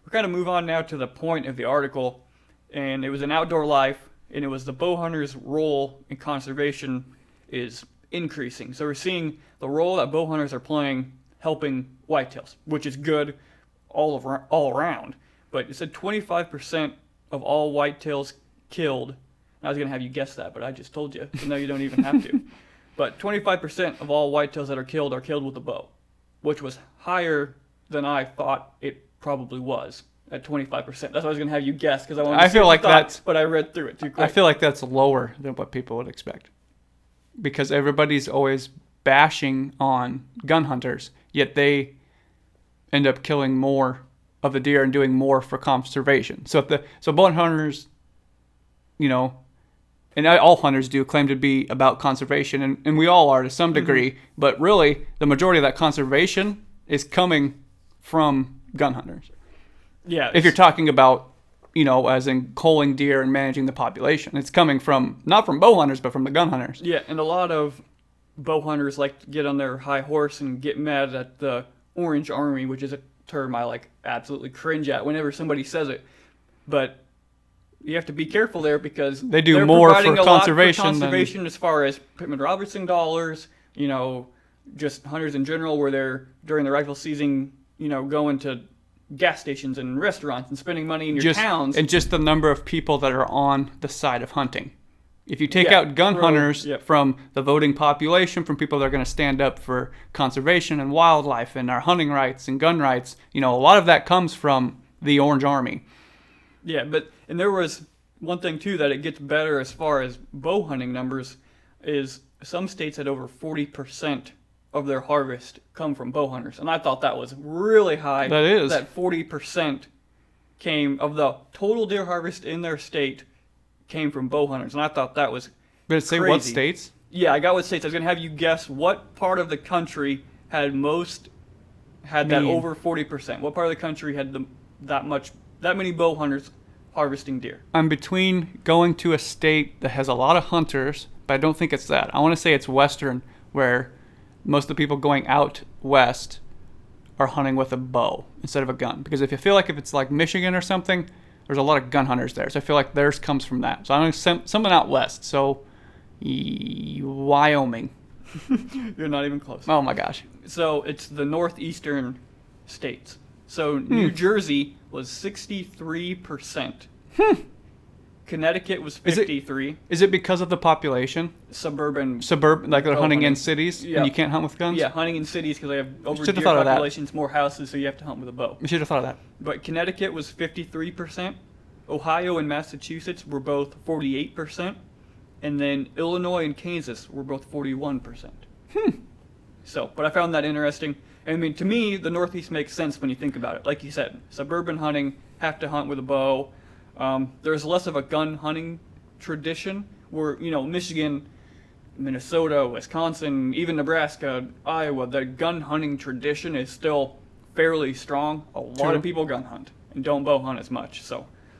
we're kind of move on now to the point of the article, and it was an outdoor life, and it was the bow hunter's role in conservation is increasing. So we're seeing the role that bow hunters are playing helping whitetails, which is good all around. But it said 25% of all whitetails killed. I was going to have you guess that, but I just told you. So now you don't even have to. But 25% of all whitetails that are killed with a bow, which was higher than I thought it probably was at 25%. That's why I was going to have you guess because I wanted to see feel like thought, but I read through it too quick. I feel like that's lower than what people would expect. Because everybody's always bashing on gun hunters, yet they end up killing more of the deer and doing more for conservation. So bow hunters, you know, and all hunters do claim to be about conservation, and we all are to some degree, but really the majority of that conservation is coming from gun hunters. Yeah. If you're talking about, you know, as in culling deer and managing the population, it's coming from, not from bow hunters, but from the gun hunters. Yeah, and a lot of bow hunters like to get on their high horse and get mad at the Orange Army, which is a term I like absolutely cringe at whenever somebody says it. But you have to be careful there because they do they're more providing for a lot conservation, for conservation as far as Pittman Robertson dollars, you know, just hunters in general, where they're during the rifle season, you know, going to gas stations and restaurants and spending money in your towns. And just the number of people that are on the side of hunting. If you take out gun hunters from the voting population, from people that are going to stand up for conservation and wildlife and our hunting rights and gun rights, you know, a lot of that comes from the Orange Army. Yeah, and there was one thing too that it gets better as far as bow hunting numbers is some states had over 40% of their harvest come from bow hunters, and I thought that was really high. That is. That 40% came of the total deer harvest in their state came from bow hunters, and I thought that was But say crazy. what states? Yeah, I got what states. I was gonna have you guess what part of the country had that over 40%. What part of the country had that many bow hunters harvesting deer? I'm between going to a state that has a lot of hunters, but I don't think it's that. I want to say it's Western, where most of the people going out west are hunting with a bow instead of a gun. Because if it's like Michigan or something, there's a lot of gun hunters there. So I feel like theirs comes from that. So I'm going to something out west. So Wyoming. You're not even close. Oh my gosh. So it's the northeastern states. So New Jersey was 63%. Connecticut was 53%. Is it because of the population? Suburban, like they're hunting in cities and you can't hunt with guns? Yeah, hunting in cities because they have over deer thought of that. populations, more houses, so you have to hunt with a bow. We should have thought of that. But Connecticut was 53%. Ohio and Massachusetts were both 48%. And then Illinois and Kansas were both 41%. So, but I found that interesting. I mean, to me, the Northeast makes sense when you think about it. Like you said, suburban hunting, have to hunt with a bow. There's less of a gun hunting tradition where, you know, Michigan, Minnesota, Wisconsin, even Nebraska, Iowa, the gun hunting tradition is still fairly strong. A lot of people gun hunt and don't bow hunt as much. So